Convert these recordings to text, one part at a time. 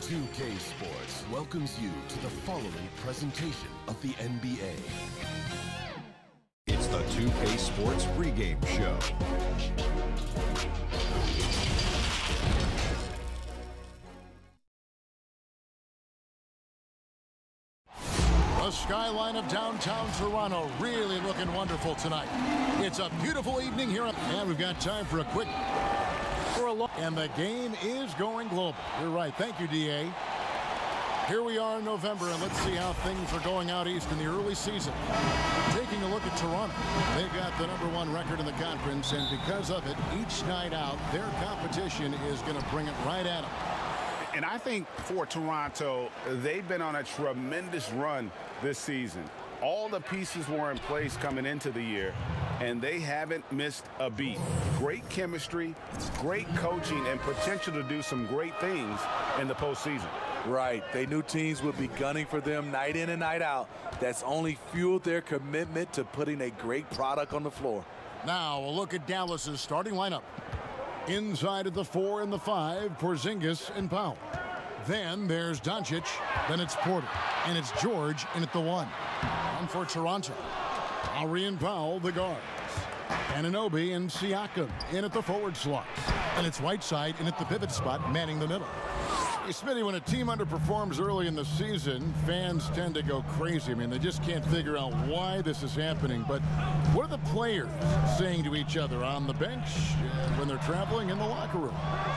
2K Sports welcomes you to the following presentation of the NBA. It's the 2K Sports pregame show. The skyline of downtown Toronto really looking wonderful tonight. It's a beautiful evening here, and we've got time for a quick... And the game is going global. You're right. Thank you, DA. Here we are in November, and let's see how things are going out east in the early season. Taking a look at Toronto. They've got the #1 record in the conference, and because of it, each night out, their competition is going to bring it right at them. And I think for Toronto, they've been on a tremendous run this season. All the pieces were in place coming into the year, and they haven't missed a beat. Great chemistry, great coaching, and potential to do some great things in the postseason. Right. They knew teams would be gunning for them night in and night out. That's only fueled their commitment to putting a great product on the floor. Now, a look at Dallas's starting lineup. Inside at the 4 and the 5, Porzingis and Powell. Then there's Doncic, then it's Porter, and it's George in at the 1. And for Toronto, Lowry and Powell, the guards. Anunoby and Siakam in at the forward slot. And it's Whiteside in at the pivot spot, manning the middle. Hey, Smitty, when a team underperforms early in the season, fans tend to go crazy. I mean, they just can't figure out why this is happening. But what are the players saying to each other on the bench when they're traveling in the locker room?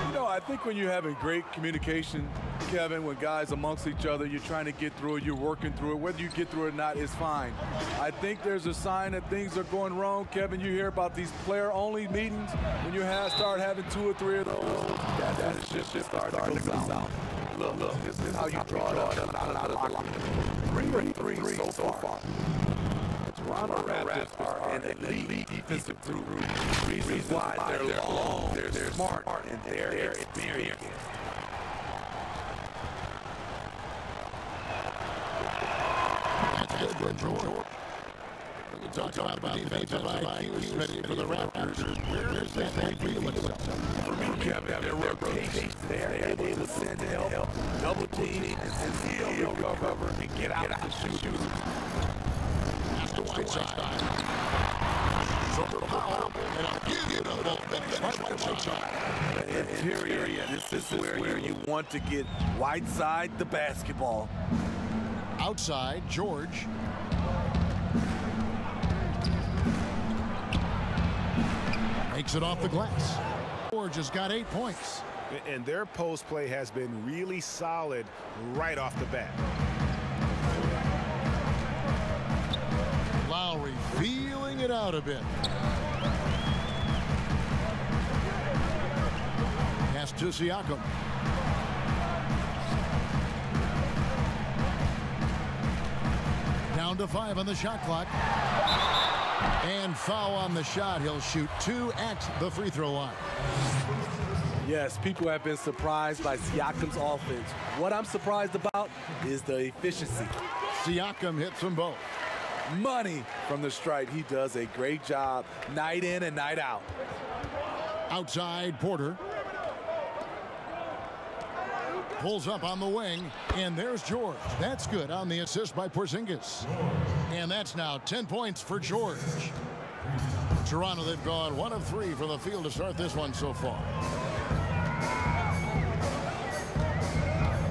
You know, I think when you're having great communication, Kevin, when guys amongst each other, you're trying to get through it, you're working through it. Whether you get through it or not is fine. I think there's a sign that things are going wrong. Kevin, you hear about these player-only meetings. When you start having 2 or 3 of those, that is just starting to go south. Look, this is how you draw it up out of the locker room. 3 so far. Toronto Raptors are an elite defensive group. Reasons why they're long, they're smart, and they're experienced. That's good, George. We'll talk about defensive IQ ready for the Raptors. Where is that feeling? For me, Kevin, their rotations, they're able to send help, double team, and steal cover, and get out of the shoot. That's the Whiteside. So the Powell, and I'll give you the ball. That's Whiteside. The interior, this is where you want to get Whiteside the basketball. Outside, George. Makes it off the glass. George has got 8 points. And their post play has been really solid right off the bat. Lowry feeling it out a bit. Pass to Siakam. Down to 5 on the shot clock. And foul on the shot. He'll shoot 2 at the free throw line. Yes, people have been surprised by Siakam's offense. What I'm surprised about is the efficiency. Siakam hits them both. Money from the stripe. He does a great job night in and night out. Outside, Porter. Pulls up on the wing, and there's George. That's good on the assist by Porzingis. And that's now 10 points for George. Toronto, they've gone 1 of 3 from the field to start this one so far.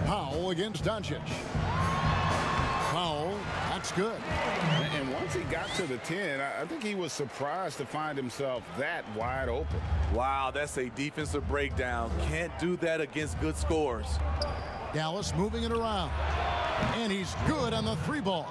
Powell against Doncic. Powell, that's good. And once he got to the 10, I think he was surprised to find himself that wide open. Wow, that's a defensive breakdown. Can't do that against good scores. Dallas moving it around. And he's good on the 3 ball.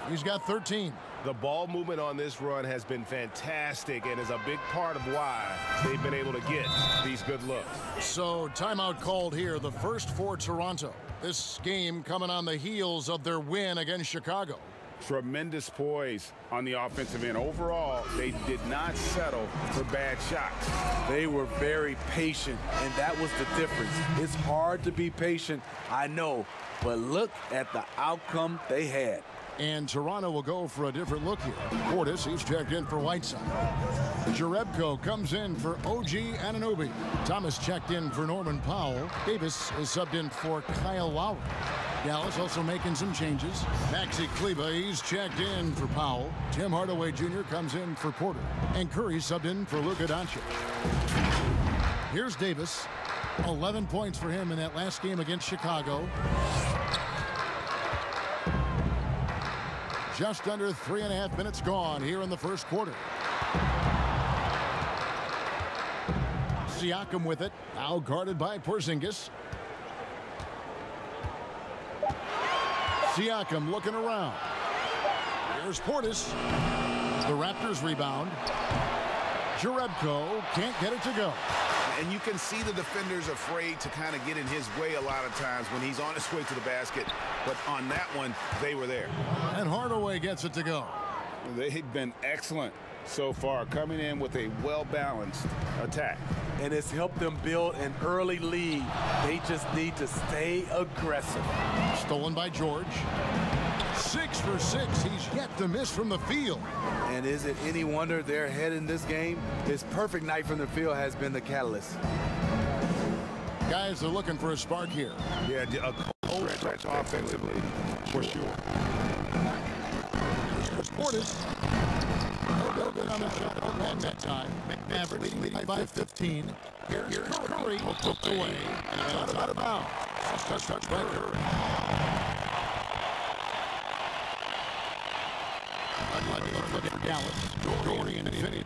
He's got 13. The ball movement on this run has been fantastic and is a big part of why they've been able to get these good looks. So timeout called here, the first for Toronto. This game coming on the heels of their win against Chicago. Tremendous poise on the offensive end. Overall, they did not settle for bad shots. They were very patient, and that was the difference. It's hard to be patient, I know, but look at the outcome they had. And Toronto will go for a different look here. Portis, he's checked in for Whiteside. Jerebko comes in for OG Anunoby. Thomas checked in for Norman Powell. Davis is subbed in for Kyle Lowry. Dallas also making some changes. Maxi Kleber, he's checked in for Powell. Tim Hardaway Jr. comes in for Porter. And Curry subbed in for Luka Doncic. Here's Davis. 11 points for him in that last game against Chicago. Just under 3.5 minutes gone here in the first quarter. Siakam with it. Now guarded by Porzingis. Siakam looking around. Here's Portis. The Raptors rebound. Jerebko can't get it to go. And you can see the defenders afraid to kind of get in his way a lot of times when he's on his way to the basket. But on that one, they were there. And Hardaway gets it to go. They've been excellent so far, coming in with a well-balanced attack. And it's helped them build an early lead. They just need to stay aggressive. Stolen by George. 6 for 6. He's yet to miss from the field. And is it any wonder they're ahead in this game? His perfect night from the field has been the catalyst. Guys are looking for a spark here. Yeah, a cold stretch offensively, for sure. Portis. No good on the shot at that time. Mavericks leading by 15. Here's Curry. Hooked away. And out of bounds. Touch by Curry. Look at Dallas. Dorian and Finney.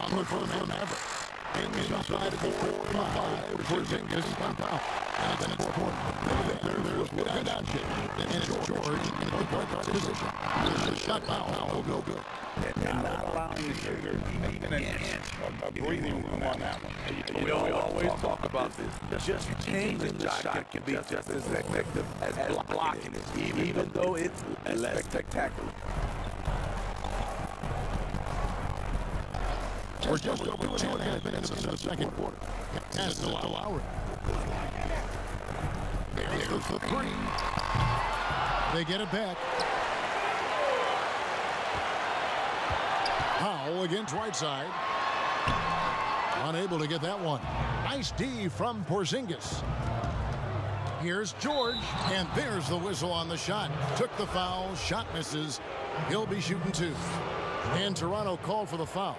On the front man Maverick. Inside of the 4-5. Porzingis on top. And then it's Porter. There's Luka Doncic. And George in the guard position. The shot foul will go good. And not allowing the trigger even an inch of breathing room on that one. We always talk about this. Just changing the shot can be just as effective as blocking it, even though it's less spectacular. We're just over 2.5 minutes in the second quarter. Pass to Lowry. There goes the three. They get it back. Powell against Whiteside. Unable to get that one. Nice D from Porzingis. Here's George, and there's the whistle on the shot. Took the foul, shot misses. He'll be shooting 2. And Toronto called for the foul.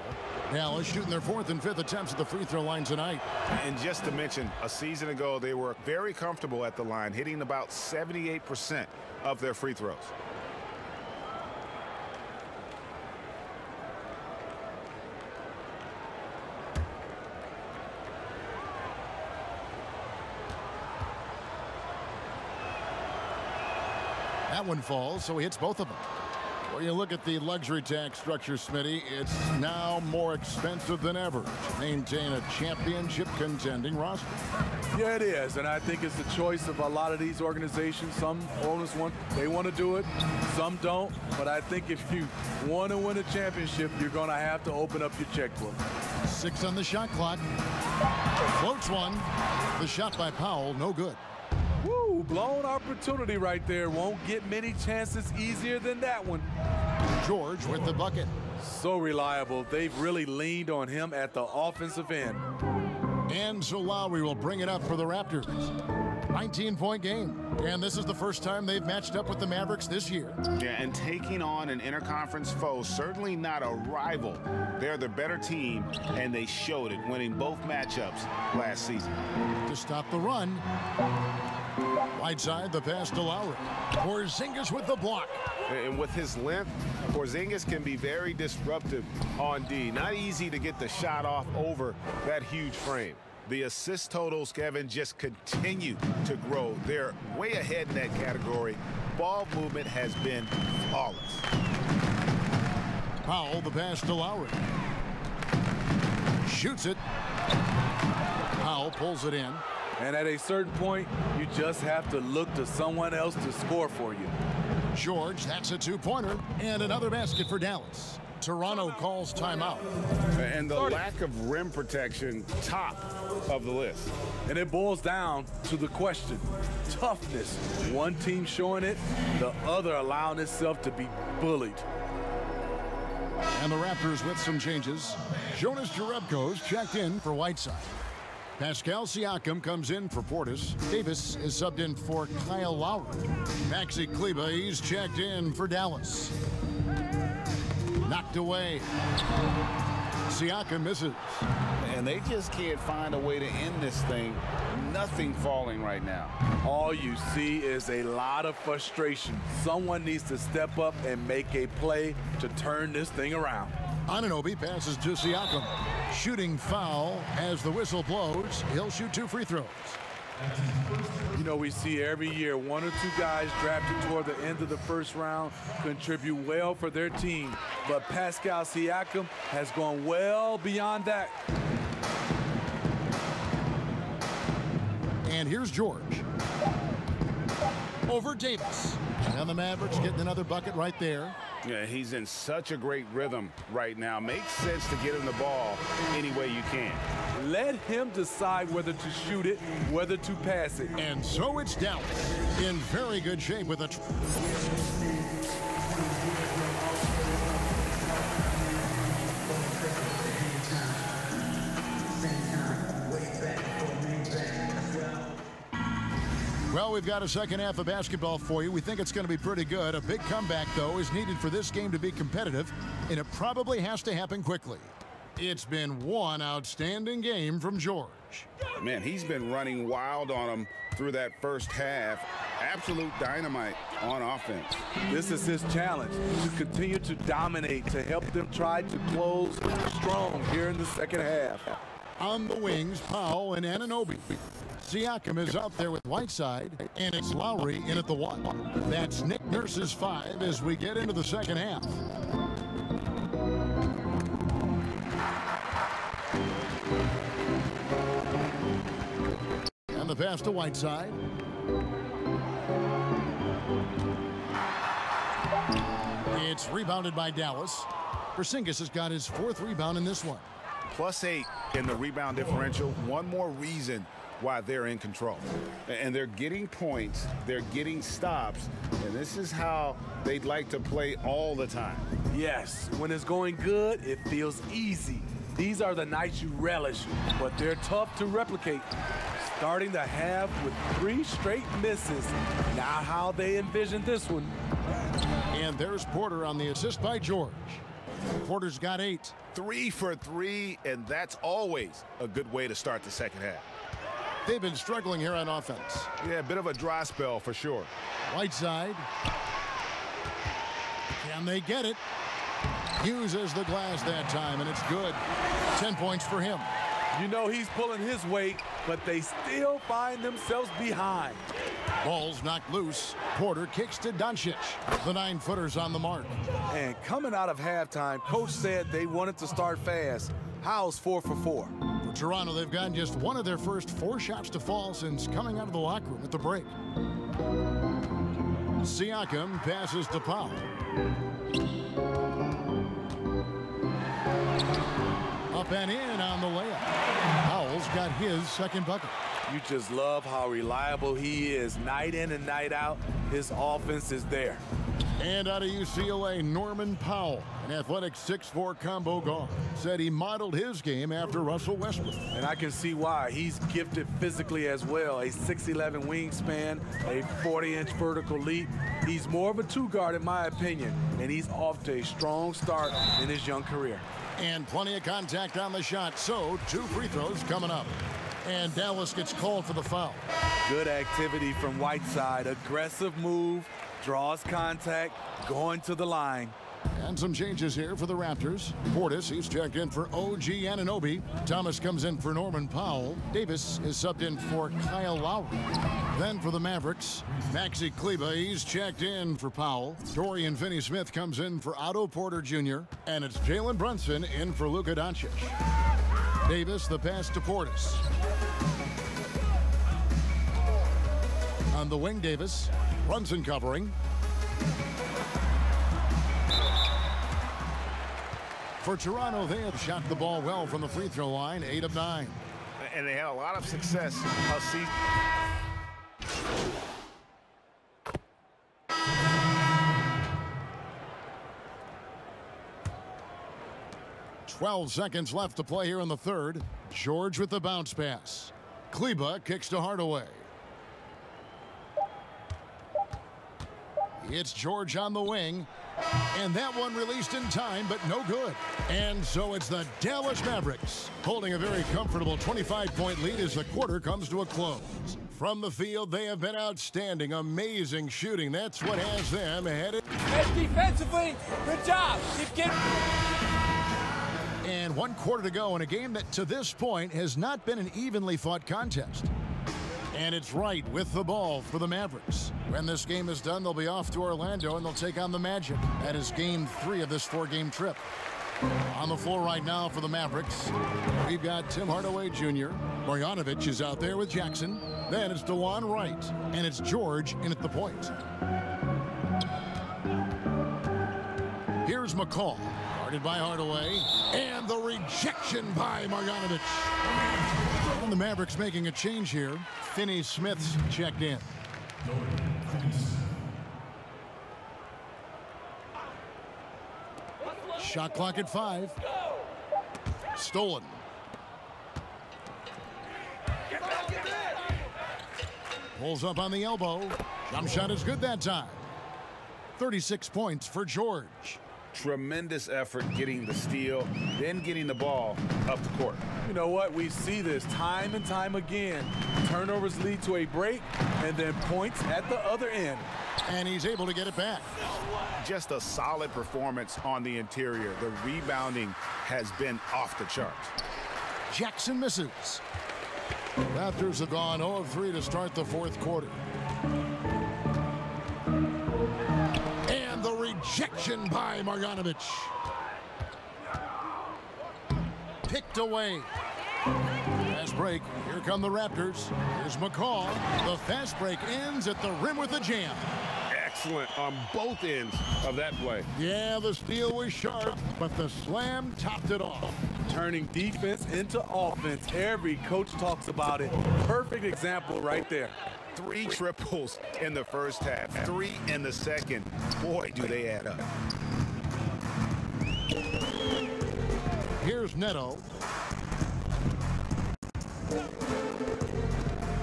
Dallas shooting their 4th and 5th attempts at the free throw line tonight. And just to mention, a season ago, they were very comfortable at the line, hitting about 78% of their free throws. That one falls, so he hits both of them. When you look at the luxury tax structure, Smitty, it's now more expensive than ever to maintain a championship contending roster. Yeah, it is, and I think it's the choice of a lot of these organizations. Some owners want to do it, some don't. But I think if you want to win a championship, you're going to have to open up your checkbook. 6 on the shot clock. Floats one. The shot by Powell, no good. Woo, blown opportunity right there. Won't get many chances easier than that one. George with the bucket. So reliable. They've really leaned on him at the offensive end. And so Lowry will bring it up for the Raptors. 19-point game. And this is the first time they've matched up with the Mavericks this year. Yeah, and taking on an interconference foe, certainly not a rival. They're the better team, and they showed it, winning both matchups last season. To stop the run. Whiteside, the pass to Lowry. Porzingis with the block. And with his length, Porzingis can be very disruptive on D. Not easy to get the shot off over that huge frame. The assist totals, Kevin, just continue to grow. They're way ahead in that category. Ball movement has been flawless. Powell, the pass to Lowry. Shoots it. Powell pulls it in. And at a certain point, you just have to look to someone else to score for you. George, that's a 2-pointer. And another basket for Dallas. Toronto calls timeout. And the lack of rim protection, top of the list. And it boils down to the question, toughness. One team showing it, the other allowing itself to be bullied. And the Raptors with some changes. Jonas Jerebko's checked in for Whiteside. Pascal Siakam comes in for Portis. Davis is subbed in for Kyle Lowry. Maxi Kleber, he's checked in for Dallas. Knocked away. Siakam misses. And they just can't find a way to end this thing. Nothing falling right now. All you see is a lot of frustration. Someone needs to step up and make a play to turn this thing around. Anunoby passes to Siakam. Shooting foul as the whistle blows. He'll shoot 2 free throws. You know, we see every year 1 or 2 guys drafted toward the end of the first round contribute well for their team. But Pascal Siakam has gone well beyond that. And here's George. Over Davis. And the Mavericks getting another bucket right there. Yeah, he's in such a great rhythm right now. Makes sense to get him the ball any way you can. Let him decide whether to shoot it, whether to pass it. And so it's Dallas in very good shape with a... Well, we've got a second half of basketball for you. We think it's going to be pretty good. A big comeback, though, is needed for this game to be competitive, and it probably has to happen quickly. It's been one outstanding game from George. Man, he's been running wild on him through that first half. Absolute dynamite on offense. This is his challenge, to continue to dominate, to help them try to close strong here in the second half. On the wings, Powell and Anunoby. Siakam is out there with Whiteside, and it's Lowry in at the 1. That's Nick Nurse's 5 as we get into the second half. And the pass to Whiteside. It's rebounded by Dallas. Porzingis has got his 4th rebound in this one. +8 in the rebound differential. One more reason why they're in control. And they're getting points, they're getting stops, and this is how they'd like to play all the time. Yes, when it's going good, it feels easy. These are the nights you relish, but they're tough to replicate. Starting the half with 3 straight misses. Not how they envisioned this one. And there's Porter on the assist by George. Porter's got 8. 3 for 3, and that's always a good way to start the second half. They've been struggling here on offense. Yeah, a bit of a dry spell for sure. Whiteside. Can they get it? Uses the glass that time, and it's good. 10 points for him. You know he's pulling his weight, but they still find themselves behind. Ball's knocked loose. Porter kicks to Doncic. The 9-footer's on the mark. And coming out of halftime, coach said they wanted to start fast. Howell's 4 for 4. For Toronto, they've gotten just one of their first 4 shots to fall since coming out of the locker room at the break. Siakam passes to Powell. Up and in on the layup. Powell's got his 2nd bucket. You just love how reliable he is. Night in and night out, his offense is there. And out of UCLA, Norman Powell, an athletic 6'4" combo guard, said he modeled his game after Russell Westbrook. And I can see why. He's gifted physically as well. A 6'11" wingspan, a 40-inch vertical leap. He's more of a 2-guard in my opinion, and he's off to a strong start in his young career. And plenty of contact on the shot, so 2 free throws coming up. And Dallas gets called for the foul. Good activity from Whiteside. Aggressive move, draws contact, going to the line. And some changes here for the Raptors. Portis, he's checked in for OG Anunoby. Thomas comes in for Norman Powell. Davis is subbed in for Kyle Lowry. Then for the Mavericks, Maxi Kleber, he's checked in for Powell. Dorian Finney-Smith comes in for Otto Porter Jr. And it's Jalen Brunson in for Luka Doncic. Davis, the pass to Portis. On the wing, Davis. Brunson covering. For Toronto, they have shot the ball well from the free throw line, 8 of 9. And they had a lot of success. 12 seconds left to play here in the third. George with the bounce pass. Kleba kicks to Hardaway. It's George on the wing. And that one released in time, but no good. And so it's the Dallas Mavericks holding a very comfortable 25-point lead as the quarter comes to a close. From the field, they have been outstanding. Amazing shooting. That's what has them headed. And defensively, good job. Keep getting... And 1 quarter to go in a game that to this point has not been an evenly fought contest. And it's Wright with the ball for the Mavericks. When this game is done, they'll be off to Orlando and they'll take on the Magic. That is game 3 of this 4-game trip. On the floor right now for the Mavericks, we've got Tim Hardaway Jr. Marjanovic is out there with Jackson. Then it's DeLon Wright. And it's George in at the point. Here's McCall. Guarded by Hardaway. And the rejection by Marjanovic. And the Mavericks making a change here. Finney Smith's checked in. Shot clock at 5. Stolen. Pulls up on the elbow. Jump shot is good that time. 36 points for George. Tremendous effort getting the steal, then getting the ball up the court. You know what? We see this time and time again. Turnovers lead to a break and then points at the other end. And he's able to get it back. Just a solid performance on the interior. The rebounding has been off the charts. Jackson misses. Raptors have gone 0 of 3 to start the 4th quarter. And the rejection by Marjanovic. Picked away. Fast break. Here come the Raptors. Here's McCall. The fast break ends at the rim with a jam. Excellent on both ends of that play. Yeah, the steal was sharp, but the slam topped it off. Turning defense into offense. Every coach talks about it. Perfect example right there. 3 triples in the first half, 3 in the second. Boy, do they add up. Here's Neto.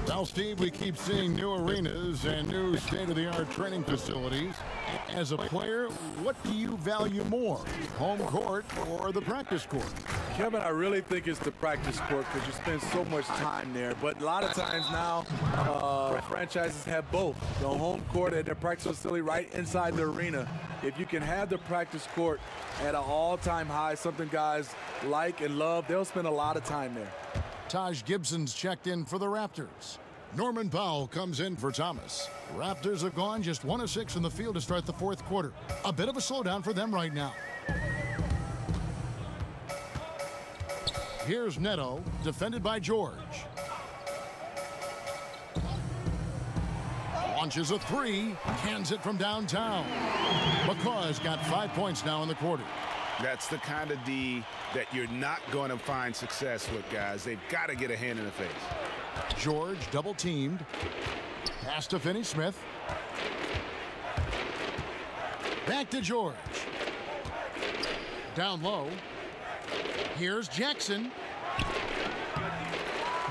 Well, Steve, we keep seeing new arenas and new state-of-the-art training facilities. As a player, what do you value more, home court or the practice court? Kevin, I really think it's the practice court because you spend so much time there. But a lot of times now, franchises have both. The home court and their practice facility right inside the arena. If you can have the practice court at an all-time high, something guys like and love, they'll spend a lot of time there. Taj Gibson's checked in for the Raptors. Norman Powell comes in for Thomas. Raptors have gone just 1 of 6 in the field to start the 4th quarter. A bit of a slowdown for them right now. Here's Neto, defended by George. Launches a 3, cans it from downtown. McCaw has got 5 points now in the quarter. That's the kind of D that you're not going to find success with, guys. They've got to get a hand in the face. George double teamed. Pass to Finney Smith. Back to George. Down low. Here's Jackson.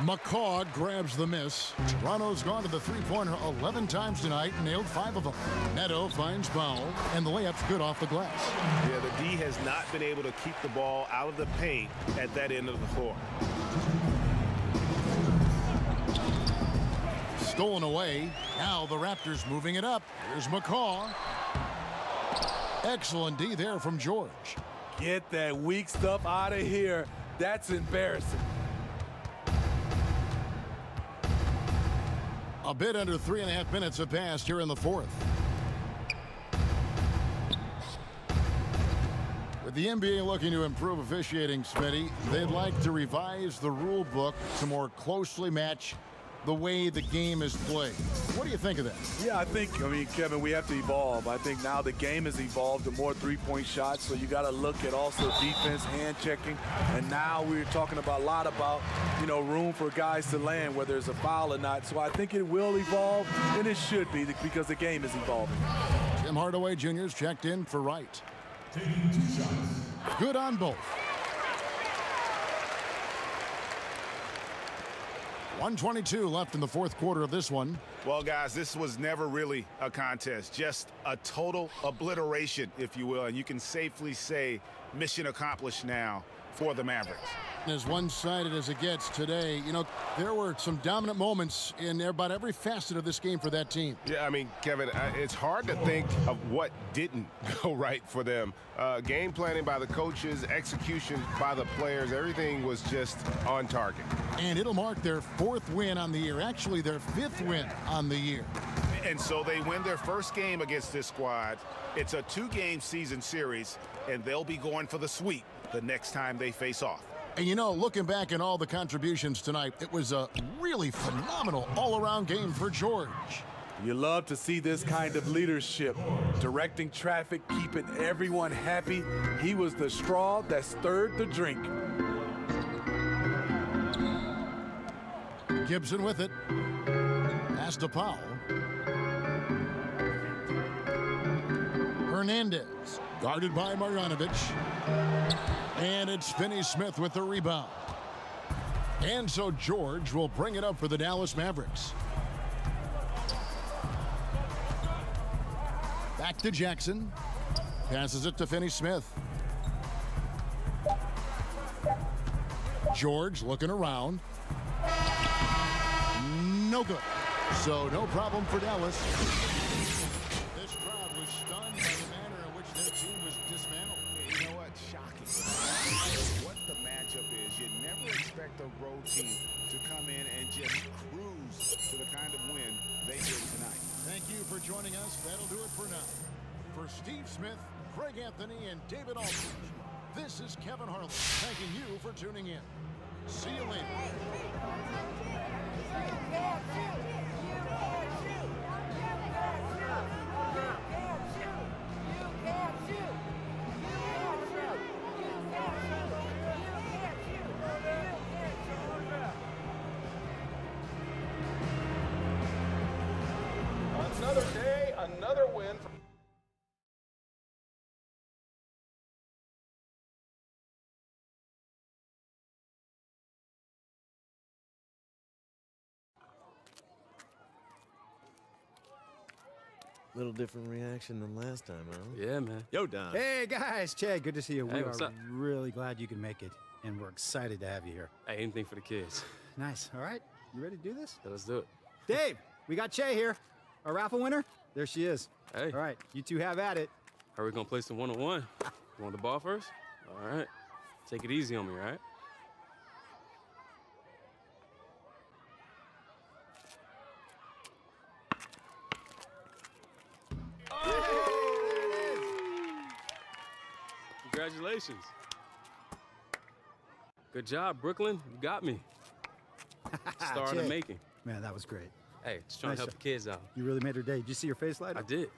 McCaw grabs the miss. Toronto's gone to the three-pointer 11 times tonight and nailed 5 of them. Neto finds Powell, and the layup's good off the glass. Yeah, the D has not been able to keep the ball out of the paint at that end of the floor. Stolen away. Now the Raptors moving it up. Here's McCaw. Excellent D there from George. Get that weak stuff out of here. That's embarrassing. A bit under 3.5 minutes have passed here in the 4th. With the NBA looking to improve officiating, Smitty, they'd like to revise the rule book to more closely match the way the game is played. What do you think of that? Yeah, I mean, Kevin, we have to evolve. I think now the game has evolved to more three-point shots, so you got to look at also defense, hand checking, and now we're talking a lot about, room for guys to land, whether it's a foul or not. So I think it will evolve, and it should be because the game is evolving. Tim Hardaway Jr.'s checked in for Wright. Good on both. 1:22 left in the fourth quarter of this one. Well, guys, this was never really a contest, just a total obliteration, if you will. And you can safely say mission accomplished now for the Mavericks. As one-sided as it gets today, there were some dominant moments in about every facet of this game for that team. Yeah, I mean, Kevin, it's hard to think of what didn't go right for them. Game planning by the coaches, execution by the players, everything was just on target. And it'll mark their fourth win on the year, actually their fifth win on the year. And so they win their first game against this squad. It's a two-game season series, and they'll be going for the sweep the next time they face off. And looking back at all the contributions tonight, it was a really phenomenal all-around game for George. You love to see this kind of leadership, directing traffic, keeping everyone happy. He was the straw that stirred the drink. Gibson with it. Pass to Powell. Hernandez, guarded by Marjanovic. And it's Finney-Smith with the rebound. And so George will bring it up for the Dallas Mavericks. Back to Jackson. Passes it to Finney-Smith. George looking around. No good. So no problem for Dallas. This crowd was stunned by the manner in which their team was dismantled. You know what? Shocking. What the matchup is, you never expect a road team to come in and just cruise to the kind of win they did tonight. Thank you for joining us. That'll do it for now. For Steve Smith, Craig Anthony, and David Aldridge, this is Kevin Harlan thanking you for tuning in. See you later. Another day, another win. Little different reaction than last time, huh? Yeah, man. Yo, Don. Hey, guys. Che, good to see you. Hey, We what's are up? really glad you can make it, and we're excited to have you here. Hey, anything for the kids. Nice. All right. You ready to do this? Yeah, let's do it. Dave, we got Che here. Our raffle winner. There she is. Hey. All right. You two have at it. Are we gonna play some one-on-one? You want the ball first? All right. Take it easy on me, all right? Congratulations. Good job, Brooklyn. You got me. Star in the Che. making. Man, that was great. Hey, just trying Nice to help job. the kids out. You really made her day. Did you see her face light I up? did.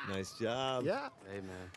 Nice job. Yeah. Hey, man.